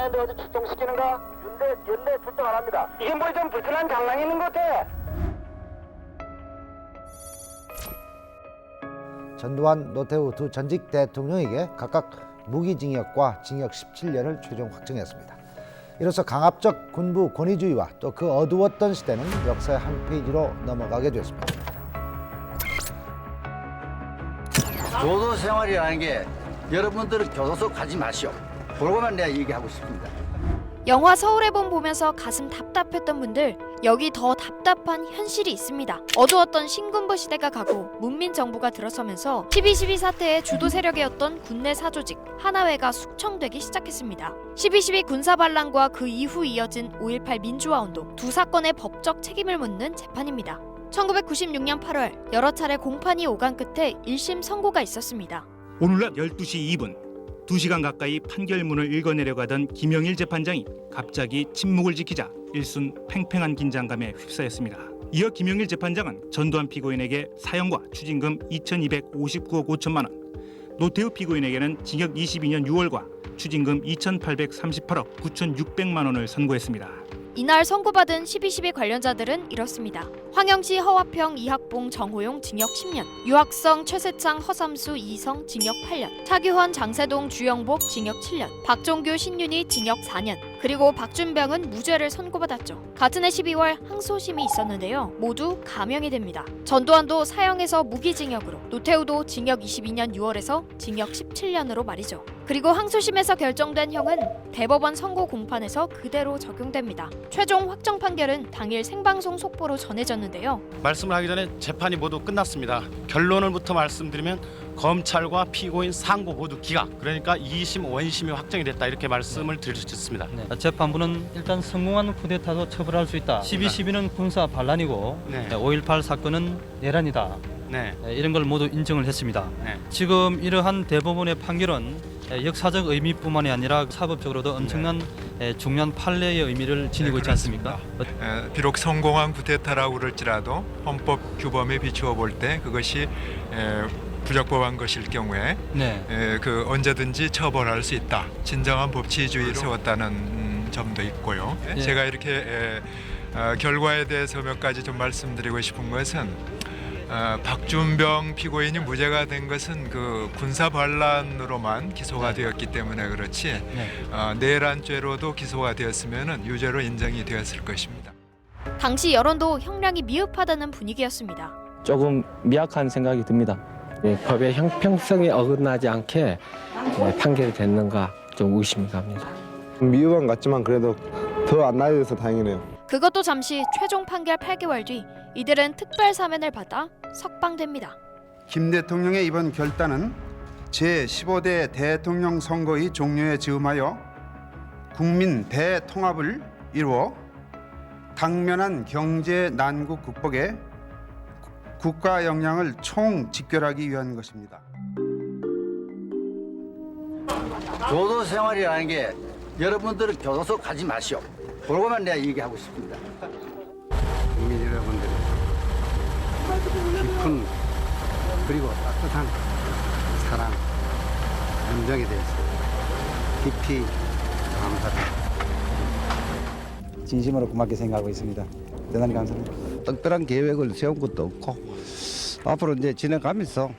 하는데 어디 출동시키는가? 연대 출동 안 합니다. 이게 뭐 좀 불편한 장난이 있는 것 같아. 전두환, 노태우 두 전직 대통령에게 각각 무기징역과 징역 17년을 최종 확정했습니다. 이로써 강압적 군부 권위주의와 또 그 어두웠던 시대는 역사의 한 페이지로 넘어가게 됐습니다. 교도 생활이라는 게 여러분들은 교도소 가지 마시오. 그러고만 내가 얘기하고 싶습니다. 영화 서울의 봄 보면서 가슴 답답했던 분들, 여기 더 답답한 현실이 있습니다. 어두웠던 신군부 시대가 가고 문민 정부가 들어서면서 12.12 사태의 주도 세력이었던 군내 사조직 하나회가 숙청되기 시작했습니다. 12.12 군사 반란과 그 이후 이어진 5.18 민주화 운동 두 사건의 법적 책임을 묻는 재판입니다. 1996년 8월 여러 차례 공판이 오간 끝에 1심 선고가 있었습니다. 오늘 낮 12시 2분 2시간 가까이 판결문을 읽어내려가던 김영일 재판장이 갑자기 침묵을 지키자 일순 팽팽한 긴장감에 휩싸였습니다. 이어 김영일 재판장은 전두환 피고인에게 사형과 추징금 2,259억 5천만 원, 노태우 피고인에게는 징역 22년 6월과 추징금 2,838억 9,600만 원을 선고했습니다. 이날 선고받은 12.12 관련자들은 이렇습니다. 황영시, 허화평, 이학봉, 정호용 징역 10년, 유학성, 최세창, 허삼수, 이성 징역 8년, 차규환, 장세동, 주영복 징역 7년, 박종규, 신윤희 징역 4년, 그리고 박준병은 무죄를 선고받았죠. 같은 해 12월 항소심이 있었는데요. 모두 감형이 됩니다. 전두환도 사형에서 무기징역으로, 노태우도 징역 22년 6월에서 징역 17년으로 말이죠. 그리고 항소심에서 결정된 형은 대법원 선고 공판에서 그대로 적용됩니다. 최종 확정 판결은 당일 생방송 속보로 전해졌는데요. 말씀을 하기 전에 재판이 모두 끝났습니다. 결론을부터 말씀드리면 검찰과 피고인 상고 모두 기각, 그러니까 2심, 원심이 확정이 됐다 이렇게 말씀을 드릴 수 있습니다. 재판부는 일단 성공한 쿠데타도 처벌할 수 있다. 12.12는 군사 반란이고 5.18 사건은 내란이다. 이런 걸 모두 인정을 했습니다. 지금 이러한 대법원의 판결은 역사적 의미뿐만이 아니라 사법적으로도 엄청난 중요한 판례의 의미를 지니고 있지 않습니까? 비록 성공한 쿠데타라고 그럴지라도 헌법 규범에 비추어 볼 때 그것이 부적법한 것일 경우에 그 언제든지 처벌할 수 있다. 진정한 법치주의를 세웠다는 점도 있고요. 제가 이렇게 결과에 대해서 몇 가지 좀 말씀드리고 싶은 것은 박준병 피고인이 무죄가 된 것은 그 군사 반란으로만 기소가 되었기 때문에 그렇지 내란죄로도 기소가 되었으면 유죄로 인정이 되었을 것입니다. 당시 여론도 형량이 미흡하다는 분위기였습니다. 조금 미약한 생각이 듭니다. 법의 형평성에 어긋나지 않게 판결이 됐는가 좀 의심이 갑니다. 미흡한 것 같지만 그래도 더 안 나야 돼서 다행이네요. 그것도 잠시 최종 판결 8개월 뒤 이들은 특별 사면을 받아 석방됩니다. 김 대통령의 이번 결단은 제15대 대통령 선거의 종료에 즈음하여 국민 대통합을 이루어 당면한 경제 난국 극복에 국가 역량을 총집결하기 위한 것입니다. 교도 생활이라는 게 여러분들은 교도소 가지 마시오. 그러고만 내가 얘기하고 싶습니다. 국민 여러분들의 깊은 그리고 따뜻한 사랑, 감정에 대해서 깊이 감사합니다. 진심으로 고맙게 생각하고 있습니다. 대단히 감사합니다. 특별한 계획을 세운 것도 없고 앞으로 이제 지나가면서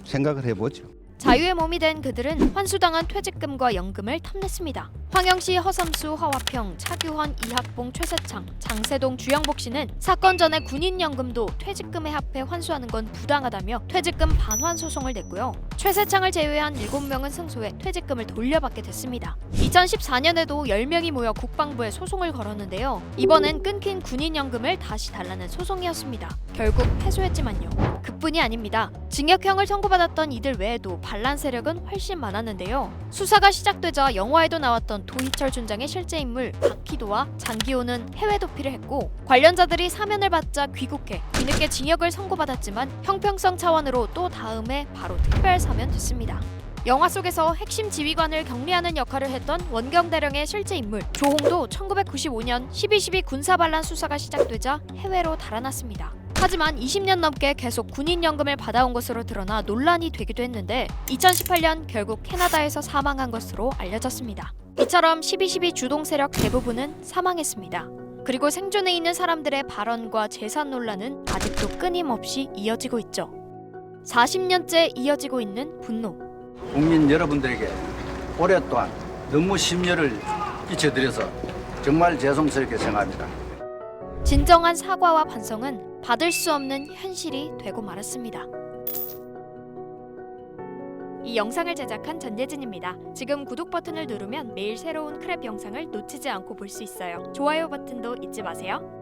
생각을 해보죠. 자유의 몸이 된 그들은 환수당한 퇴직금과 연금을 탐냈습니다. 황영시, 허삼수, 허화평, 차규환, 이학봉, 최세창, 장세동, 주영복 씨는 사건 전에 군인연금도 퇴직금에 합해 환수하는 건 부당하다며 퇴직금 반환 소송을 냈고요. 최세창을 제외한 7명은 승소해 퇴직금을 돌려받게 됐습니다. 2014년에도 10명이 모여 국방부에 소송을 걸었는데요. 이번엔 끊긴 군인연금을 다시 달라는 소송이었습니다. 결국 패소했지만요. 그뿐이 아닙니다. 징역형을 선고받았던 이들 외에도 반란 세력은 훨씬 많았는데요. 수사가 시작되자 영화에도 나왔던 도희철 춘장의 실제 인물 박희도와 장기호는 해외 도피를 했고 관련자들이 사면을 받자 귀국해 뒤늦게 징역을 선고받았지만 형평성 차원으로 또 다음에 바로 특별 사면됐습니다. 영화 속에서 핵심 지휘관을 격리하는 역할을 했던 원경대령의 실제 인물 조홍도 1995년 12.12 군사 반란 수사가 시작되자 해외로 달아났습니다. 하지만 20년 넘게 계속 군인연금을 받아온 것으로 드러나 논란이 되기도 했는데 2018년 결국 캐나다에서 사망한 것으로 알려졌습니다. 이처럼 12.12 주동 세력 대부분은 사망했습니다. 그리고 생존해 있는 사람들의 발언과 재산 논란은 아직도 끊임없이 이어지고 있죠. 40년째 이어지고 있는 분노. 국민 여러분들에게 오랫동안 너무 심려를 끼쳐드려서 정말 죄송스럽게 생각합니다. 진정한 사과와 반성은 받을 수 없는 현실이 되고 말았습니다. 이 영상을 제작한 전예진입니다. 지금 구독 버튼을 누르면 매일 새로운 크랩 영상을 놓치지 않고 볼 수 있어요. 좋아요 버튼도 잊지 마세요.